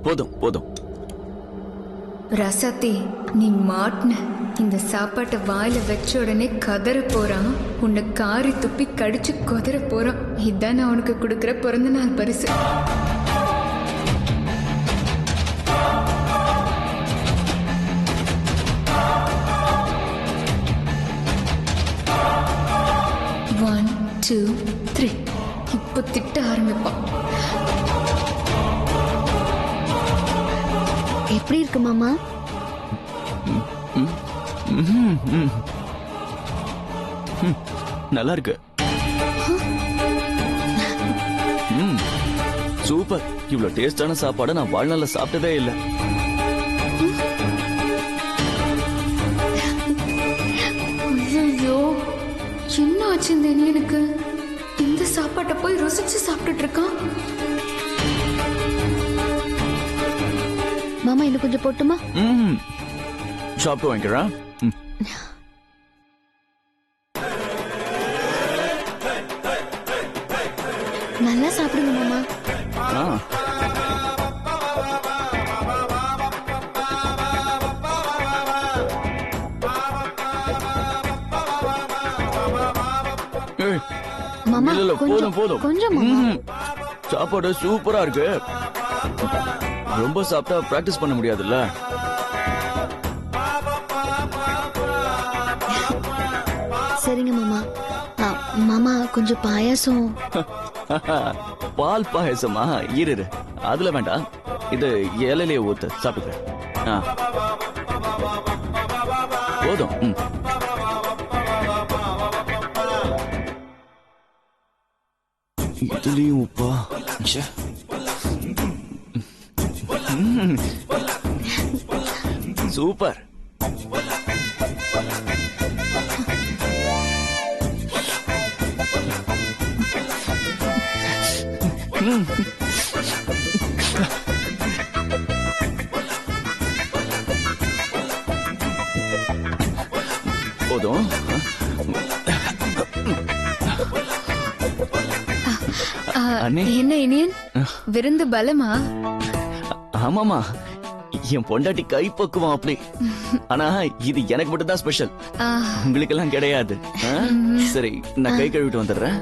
போதும் போதும். ரசத்தி, நீ மாட்டின இந்த சாப்பாட்டை வாயில வச்ச உடனே கதற போறான். உன்னை காரி துப்பி கடிச்சு கொதற போறான். இதான் நான் உனக்கு கொடுக்குற பிறந்த நாள் பரிசு. One two three. இப்போ திட்ட ஆரம்பிப்பான். எப்படி இருக்கு மாமா? நல்லா இருக்கு. சூப்பர். இவ்வளவு டேஸ்டான சாப்பாடை நான் வாழ்நாள்ல சாப்பிட்டதே இல்லை. ஐயோ, என்ன ஆச்சு இந்த எனக்கு? இந்த சாப்பாட்டை போய் ருசிச்சு சாப்பிட்டுட்டு இருக்கான். மாமா இன்னும் கொஞ்சம் போட்டுமா? சாப்பிட்டு வாங்கிக்கிறேன். நல்லா சாப்பிடுங்க மாமா. மாமா போதும் போதும். கொஞ்சம் மாமா. சாப்பாடு சூப்பரா இருக்கு. ரொம்ப சாப்பிட்டா பிராக்டிஸ் பண்ண முடியாதுல்ல. சரிங்க மாமா. மாமா கொஞ்சம் பாயாசம். பால் பாயசமா? இரு, அதுல வேண்டாம். இது இலையிலே ஊத்து சாப்பிடுறேன். போதும். இதுலயும் உப்பா? சூப்பர். போதும். என்ன இனியன், விருந்து பலமா? ஆமாமா, என் பொண்டாட்டி கைப்பக்குவம் அப்படி. ஆனா இது எனக்கு மட்டும் தான் ஸ்பெஷல், உங்களுக்கு எல்லாம் கிடையாது. சரி, நான் கை கழுவிட்டு வந்துடுறேன்.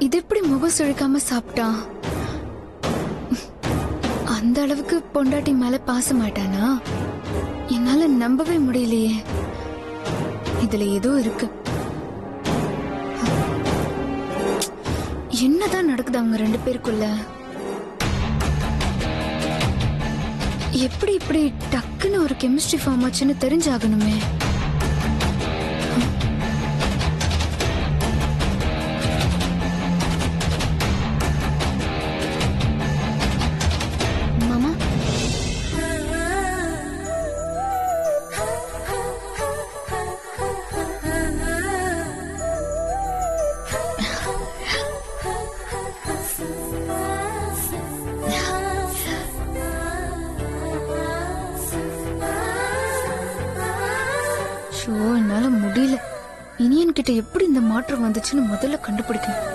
இது எப்படி முகம் சுழிக்காம சாப்பிட்டான்? அந்த அளவுக்கு பொண்டாட்டி மேல பாசமாட்டானா? என்னால நம்பவே முடியலையே. இதுல ஏதோ இருக்கு. என்னதான் நடக்குது அவங்க ரெண்டு பேருக்குள்ள? எப்படி இப்படி டக்குன்னு ஒரு கெமிஸ்ட்ரி ஃபார்ம் ஆச்சுன்னு தெரிஞ்சாகணுமே. என்னால முடியல. இனியன் கிட்ட எப்படி இந்த மாற்றம் வந்துச்சுன்னு முதல்ல கண்டுபிடிக்கணும்.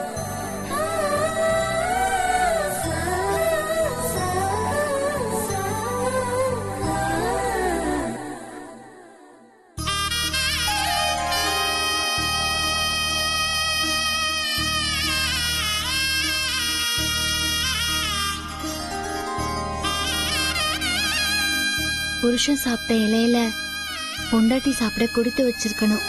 புருஷன் சாப்பிட்ட இலையில பொண்டாட்டி சாப்பிட கொடுத்து வச்சிருக்கணும்.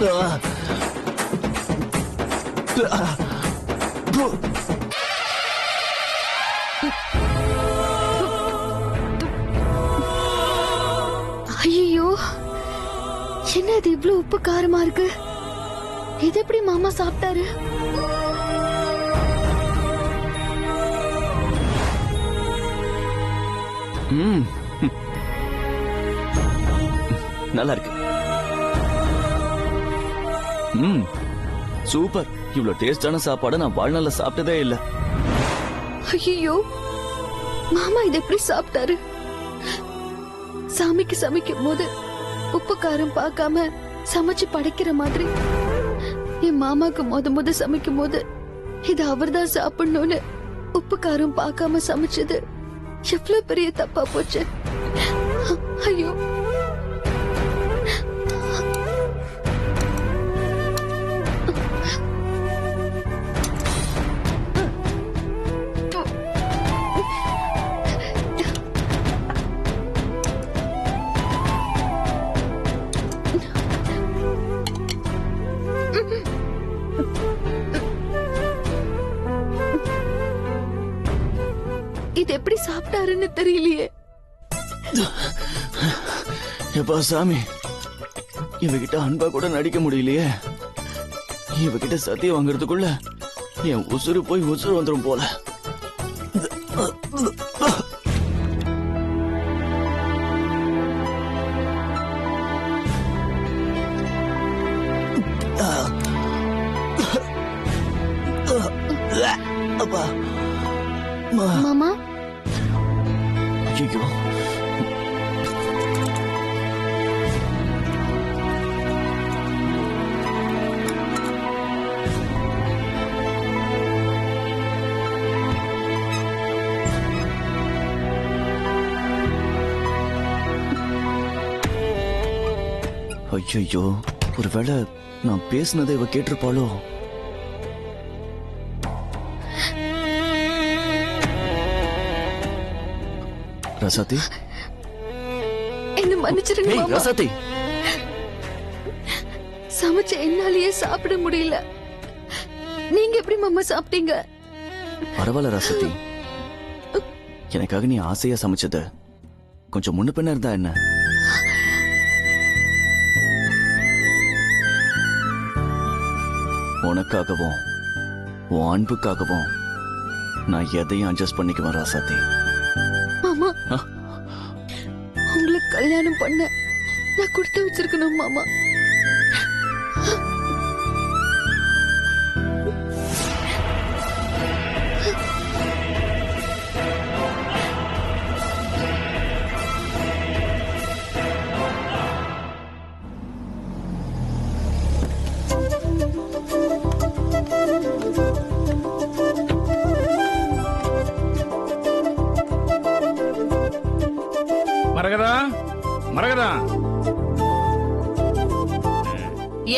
ஐயோ, என்ன இது இவ்ளோ உப்பு காரமா இருக்கு? இது எப்படி மாமா சாப்பிட்டாரு? ம். நல்லா இருக்கு. ம், சூப்பர். இவ்வளவு டேஸ்டான சாப்பாடு நான் வாழ்நாள்ல சாப்பிட்டதே இல்ல. ஐயோ, மாமா இது எப்படி சாப்பிட்டாரு? சாமிக்கு சமைக்கும் போது உப்பு காரம் பார்க்காம சமைச்சு படைக்கிற மாதிரி என் மாமாக்கு முத சமைக்கும் போது இது அவர்தான் சாப்பிடணும்னு உப்பு காரம் பார்க்காம சமைச்சது எவ்வளவு பெரிய தப்பா போச்சு. ஐயோ, இது எப்படி சாப்பிட்டாருன்னு தெரியலையே. எப்பா சாமி, இவகிட்ட அன்பா கூட நடிக்க முடியலையே. இவகிட்ட சத்தியம் வாங்குறதுக்குள்ள என் உசுறு போய் உசுறு வந்துரும் போல. அப்பா, மாமா, ஐயோ, ஐயோ, ஒருவேளை நான் பேசுனதை இவ கேட்டிருப்பாளோ? ரசாத்தி, என்ன மன்னிச்சிருங்க ஏய் மாமா. ரசாத்தி, சமைச்ச என்னாலேயே சாப்பிட முடியல. நீங்க எப்படி மாமா சாப்பிட்டீங்க? பரவாயில்ல ரசாத்தி. எனக்காக நீ ஆசையா சமைச்சது கொஞ்சம் முன்ன பின்ன இருந்தா என்ன? உனக்காகவும் உன் அன்புக்காகவும் நான் எதையும் அட்ஜஸ்ட் பண்ணிக்குவேன் ராசாத்தி. மாமா, ஆ? உங்களுக்கு கல்யாணம் பண்ண நான் கொடுத்து வச்சிருக்கணும் மாமா. மரகதா, மரகதா,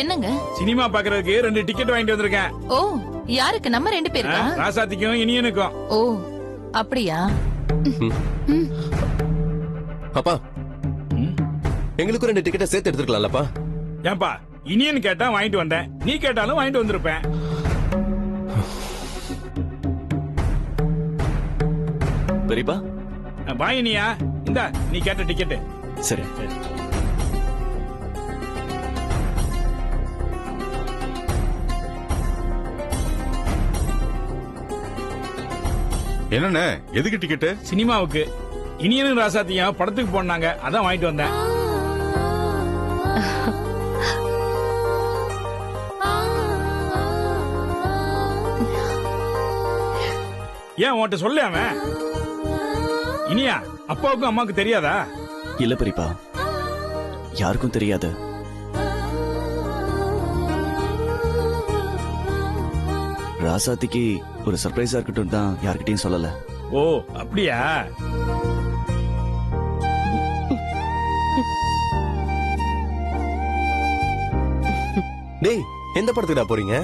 என்னங்க? சினிமா பாக்குறதுக்கு 2 டிக்கெட் வாங்கிட்டு வந்திருக்கேன். ஓ, யாருக்கு? நம்ம 2 பேருக்கா? ராசாத்திக்கும் இனியனுக்கும். ஓ, அப்படியா? அப்பா, எங்களுக்கும் 2 டிக்கெட்டை சேர்த்து எடுத்துக்கலாம்லப்பா? ஏன்பா, இனியன் கேட்டா வாங்கிட்டு வந்தேன், நீ கேட்டாலும் வாங்கிட்டு வந்திருப்பேன். பெரியப்பா, வா இனியா, இந்தா நீ கேட்ட டிக்கெட். சரி. என்னண்ணே, எதுக்கு டிக்கெட்டு? சினிமாவுக்கு. இனியனும் ராசாத்தியும் படத்துக்கு போனாங்க, அதான் வாங்கிட்டு வந்தேன். ஏன் உன்கிட்ட சொல்ல அவன்? இனியா, அப்பாவுக்கும் அம்மாவுக்கும் தெரியாதா? இல்ல பெரியப்பா, யாருக்கும் தெரியாது. ராசாத்திக்கு ஒரு சர்ப்ரைஸா இருக்கட்டும் தான் யார்கிட்டயும் சொல்லல. ஓ, அப்படியா? டேய், எந்த படத்துக்குடா போறீங்க?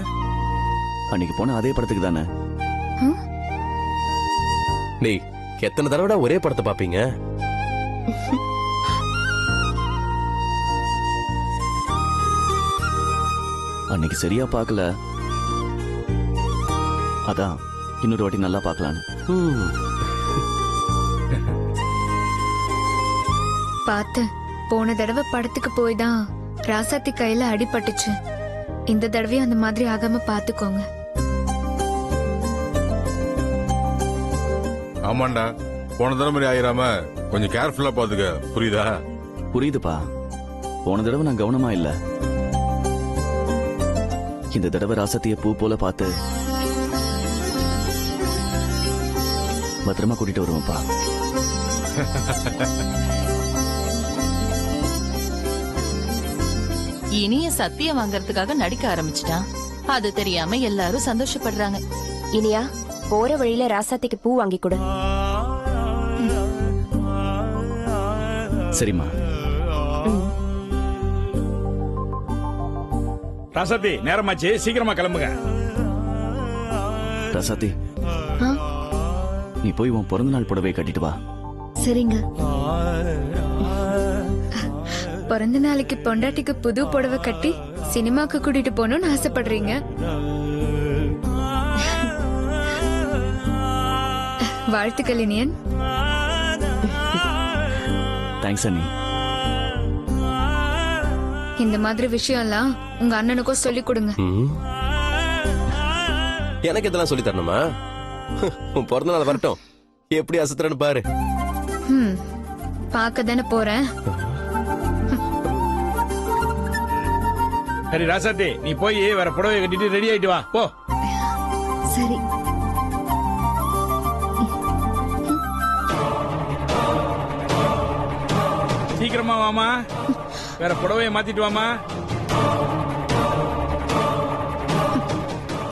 அன்னைக்கு போன அதே படத்துக்கு தானே. டேய், எத்தனை தடவைடா ஒரே படத்தை பாப்பீங்க? அன்னைக்கு சரியா பார்க்கல, அதான் இன்னொரு வாட்டி நல்லா பார்க்கலான்னு. ம். பார்த்து போன தடவை படத்துக்கு போய் தான் ராசாத்தி கையில அடிபட்டுச்சு. இந்த தடவையும் அந்த மாதிரி ஆகாம பாத்துக்கோங்க. ஆமாண்டா, போன தடவை மாதிரி ஆயிராம கொஞ்சம் கேர்ஃபுல்லா பாத்துக்க, புரியுதா? புரியுதுப்பா, போன தடவை நான் கவனமா இல்ல. இந்த தடவை ராசத்திய பூ போல பார்த்து பத்திரமா கூட்டிட்டு வருவோம்ப்பா. இனிய சத்தியம் வாங்கறதுக்காக நடிக்க ஆரம்பிச்சிட்டான். அது தெரியாம எல்லாரும் சந்தோஷப்படுறாங்க. இனியா, போற வழியில ராசாத்திக்கு பூ வாங்கி கொடு. சரிம்மா. ராசாத்தி, நேரமாச்சு, சீக்கிரமா கிளம்புங்க. ராசாத்தி, ஆ, நீ போய் உன் பிறந்த நாள் புடவை கட்டிட்டு வா. சரிங்க. பிறந்த நாளைக்கு பொண்டாட்டிக்கு புது புடவை கட்டி சினிமாக்கு கூட்டிட்டு போகணும்னு ஆசைப்படுறீங்க. வாழ்த்துக்கள் இனியன். தேங்க்ஸ் அண்ணி. இந்த மாதிரி விஷயம்லாம் உங்க அண்ணனுக்கும் சொல்லி கொடுங்க. ம். எனக்கு இதெல்லாம் சொல்லி தரணுமா? உன் பிறந்த நாள் வரட்டும், எப்படி அசத்துறன்னு பாரு. பார்க்க தானே போறேன். சரி ராசாத்தி, நீ போய் வேற புடவை கட்டிட்டு ரெடி ஆயிட்டு வா போ. சரி. சீக்கிரமா வாமா, வேற புடவைய மாத்திட்டு வாமா.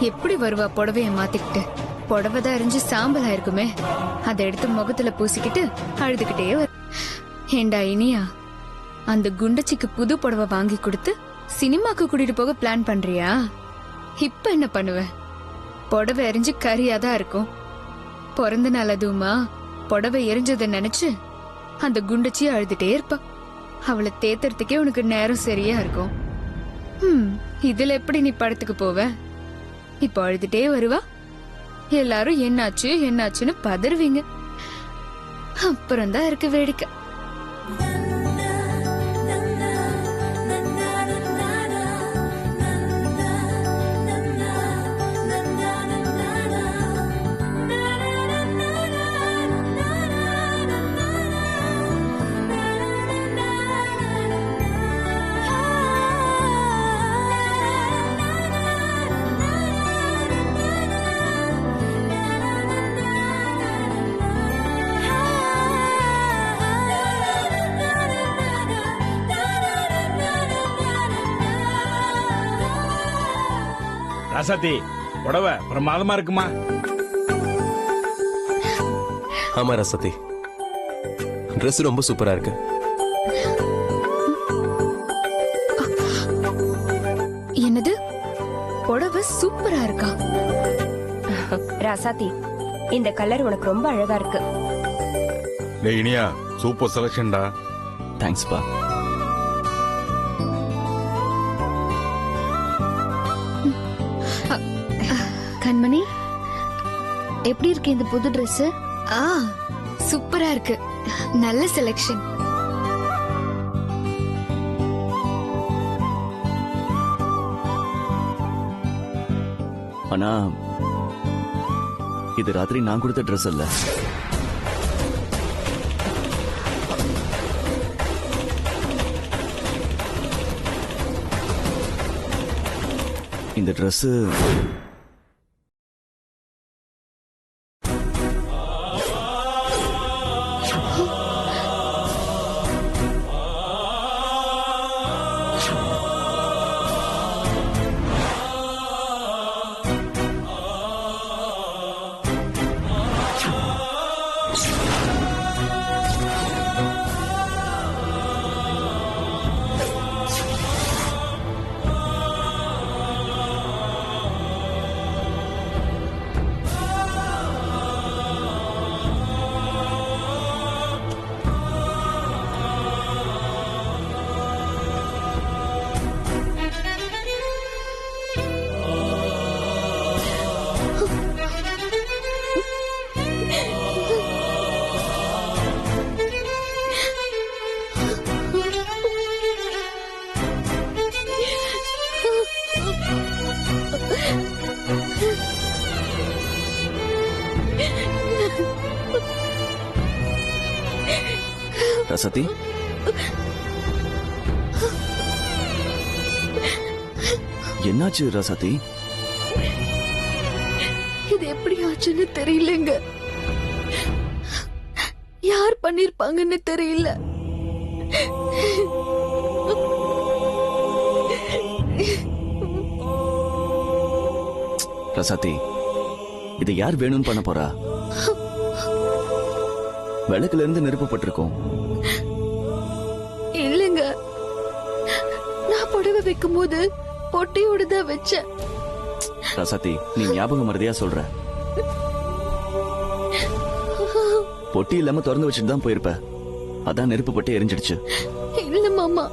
எப்படி வருவா புடவைய மாத்திக்கிட்டு? புடவை தான் எரிஞ்சு சாம்பலா இருக்குமே, அதை எடுத்து முகத்துல பூசிக்கிட்டு அழுதுகிட்டே வர. ஏண்டா இனியா, அந்த குண்டச்சிக்கு புது புடவை வாங்கி கொடுத்து சினிமாக்கு கூட்டிட்டு போக பிளான் பண்றியா? இப்ப என்ன பண்ணுவ? புடவை எரிஞ்சு கரியாதான் இருக்கும். பிறந்த நாள் அதுவுமா, புடவை எரிஞ்சதை நினைச்சு அந்த குண்டச்சி அழுதுட்டே இருப்பா. அவளை தேத்துறதுக்கே உனக்கு நேரம் சரியா இருக்கும். இதுல எப்படி நீ படத்துக்கு போவ? இப்ப அழுதுட்டே வருவா, எல்லாரும் என்னாச்சு என்னாச்சுன்னு பதறுவீங்க. அப்புறம்தான் இருக்கு வேடிக்கை. ராசாத்தி, புடவை பிரமாதமா இருக்குமா? ஆமா ரசதி, ட்ரெஸ் ரொம்ப சூப்பரா இருக்கு. என்னது, புடவை சூப்பரா இருக்கா? ராசாத்தி, இந்த கலர் உனக்கு ரொம்ப அழகா இருக்கு. டேய் இனியா, சூப்பர் செலக்ஷன்டா. தேங்க்ஸ்ப்பா. கண்மணி, எப்படி இருக்கு இந்த புது Dress? சூப்பரா இருக்கு, நல்ல செலக்ஷன். ஆனா இது ராத்திரி நான் கொடுத்த ட்ரெஸ் அல்ல. இந்த ட்ரெஸ் ரசதி, என்னாச்சு ரசதி? இது எப்படி ஆச்சுன்னு தெரியலங்க. யார் பண்ணிருப்பாங்கன்னு தெரியல. ரசதி, இதை யார் வேணும்னு பண்ண போறா? விளக்குல இருந்து நெருப்பப்பட்டிருக்கோம். இல்லங்க, நான் புடவை வைக்கும் போது பொட்டியோட தான் வச்சேன். ரசதி, நீ ஞாபகம் மறதியா சொல்ற. பொட்டி இல்லாம திறந்து வச்சுட்டு தான் போயிருப்ப. அதான் நெருப்பு பட்டு எரிஞ்சிடுச்சு. இல்ல மாமா,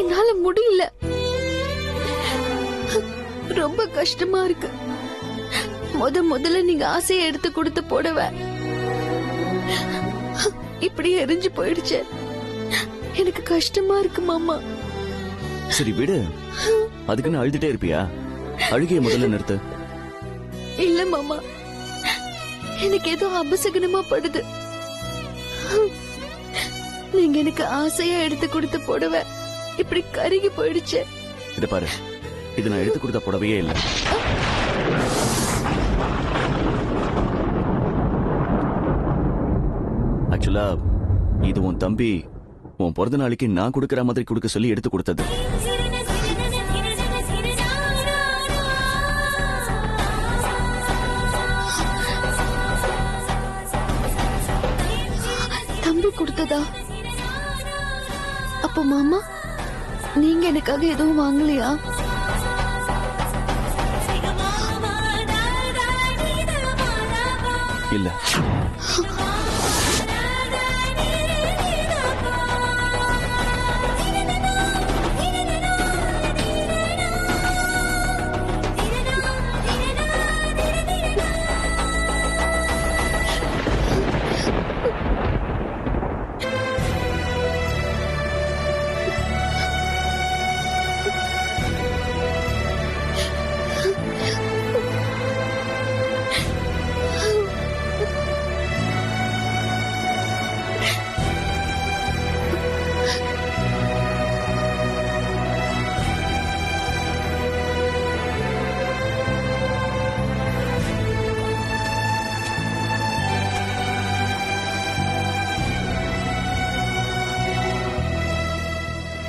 என்னால முடியல. ரொம்ப கஷ்டமா இருக்கு. முதல்ல நீங்க ஆசையை எடுத்து கொடுத்து புடவை இப்படி எரிஞ்சு போயிடுச்சு. எனக்கு கஷ்டமா இருக்கு மாமா. சரி விடு, அதுக்குன்னு அழுதுட்டே இருப்பியா? அழுகைய முதல்ல நிறுத்து. இல்ல மாமா, எனக்கு ஏதோ அபசகனமா படுது. நீங்க எனக்கு ஆசையா எடுத்து கொடுத்த புடவை இப்படி கருகி போயிடுச்சு. இத பாரு, இது நான் எடுத்து கொடுத்த புடவையே இல்ல. ஆக்சுவலா இது உன் தம்பி உன் பிறந்த நாளைக்கு நான் கொடுக்கற மாதிரி கொடுக்க சொல்லி எடுத்து கொடுத்தது. தம்பி கொடுத்ததா? அப்போ மாமா, நீங்க எனக்காக எதுவும் வாங்கலையா? இல்ல.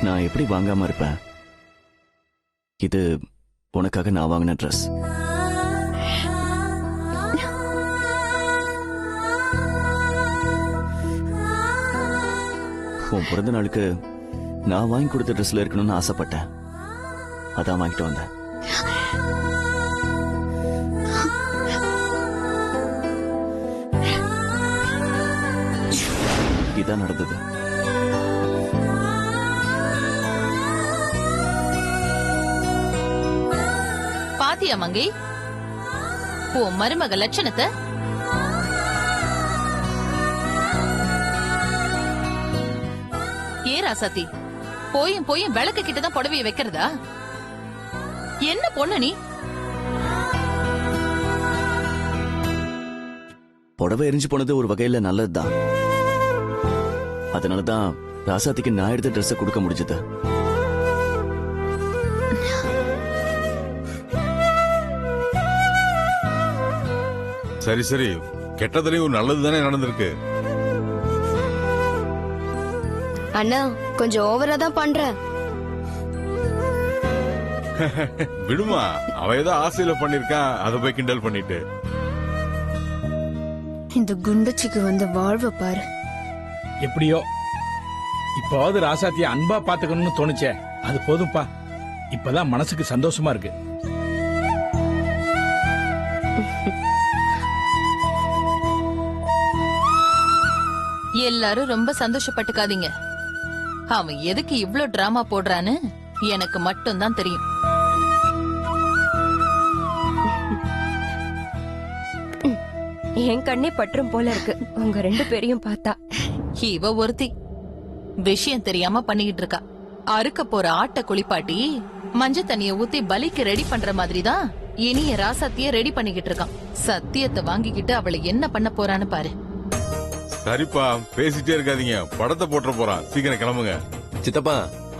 நான் எப்படி வாங்காம இருப்பேன்? இது உனக்காக நான் வாங்கின ட்ரெஸ். உன் பிறந்த நாளுக்கு நான் வாங்கி கொடுத்த ட்ரெஸ்ல இருக்கணும்னு ஆசைப்பட்டேன். அதான் வாங்கிட்டு வந்தேன். இதான் நடந்தது. பாத்தியா மங்கை, உன் மருமக லட்சணத்தை? ஏ ராசாத்தி, போயும் விளக்கு கிட்டதான் புடவைய வைக்கிறதா? என்ன பொண்ணு நீ? புடவை எரிஞ்சு போனது ஒரு வகையில நல்லதுதான். அதனாலதான் ராசாத்திக்கு நான் எடுத்த ட்ரெஸ் கொடுக்க முடிஞ்சது. சரி சரி, கெட்டதுலயும் ஒரு நல்லது தானே நடந்திருக்கு. அண்ணா, கொஞ்சம் ஓவரா தான் பண்ற. விடுமா, அவ ஏதோ ஆசையில பண்ணிருக்கான், அதை போய் கிண்டல் பண்ணிட்டு. இந்த குண்டச்சிக்கு வந்த வாழ்வை பாரு. எப்படியோ இப்போது ராசாத்திய அன்பா பாத்துக்கணும்னு தோணுச்சே, அது போதும்பா. இப்பதான் மனசுக்கு சந்தோஷமா இருக்கு. எல்லாரும் ரொம்ப சந்தோஷப்பட்டுக்காதீங்க. அவன் எதுக்கு இவ்ளோ டிராமா போடுறான்னு எனக்கு மட்டும்தான் தெரியும். என் கண்ணே பற்றும் போல இருக்கு உங்க ரெண்டு பேரையும் பார்த்தா. இவ ஒருத்தி விஷயம் தெரியாம பண்ணிக்கிட்டு இருக்கா. அறுக்க போற ஆட்ட குளிப்பாட்டி மஞ்ச தண்ணிய ஊத்தி பலிக்கு ரெடி பண்ற மாதிரிதான் இனிய ராசாத்திய ரெடி பண்ணிக்கிட்டு இருக்கான். சத்தியத்தை வாங்கிக்கிட்டு அவளை என்ன பண்ண போறான்னு பாரு. சரிப்பா பேசிட்டே இருக்காதீங்க படத்தை போட்டுற போறான் சீக்கிரம் கிளம்புங்க. சித்தப்பா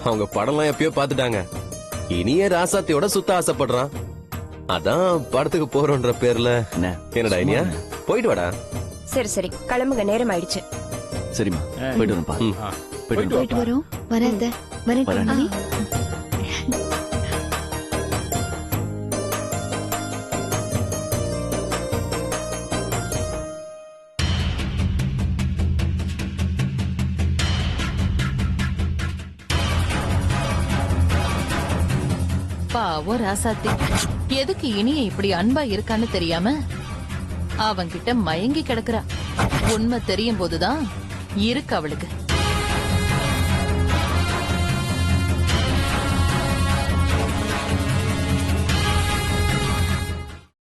அவங்க படம்லாம் எப்பயோ பாத்துட்டாங்க. இனியே ராசாத்தியோட சுத்த ஆசைப்படுறான். அதான் படத்துக்கு போறோன்ற பேர்ல. என்ன என்னடா இனியா போயிட்டு வாடா. சரி சரி கிளம்புங்க, நேரம் ஆயிடுச்சு. சரிம்மா போயிட்டு வரேன்ப்பா. போயிட்டு போயிட்டு வரோம். வராத வரேன் வரேன். கண்மணி. பாவம் ராசாத்தி, எதுக்கு இனிய இப்படி அன்பா இருக்கான்னு தெரியாம அவன்கிட்ட மயங்கி கிடக்குறா. உண்மை தெரியும் போதுதான் இருக்கு அவளுக்கு.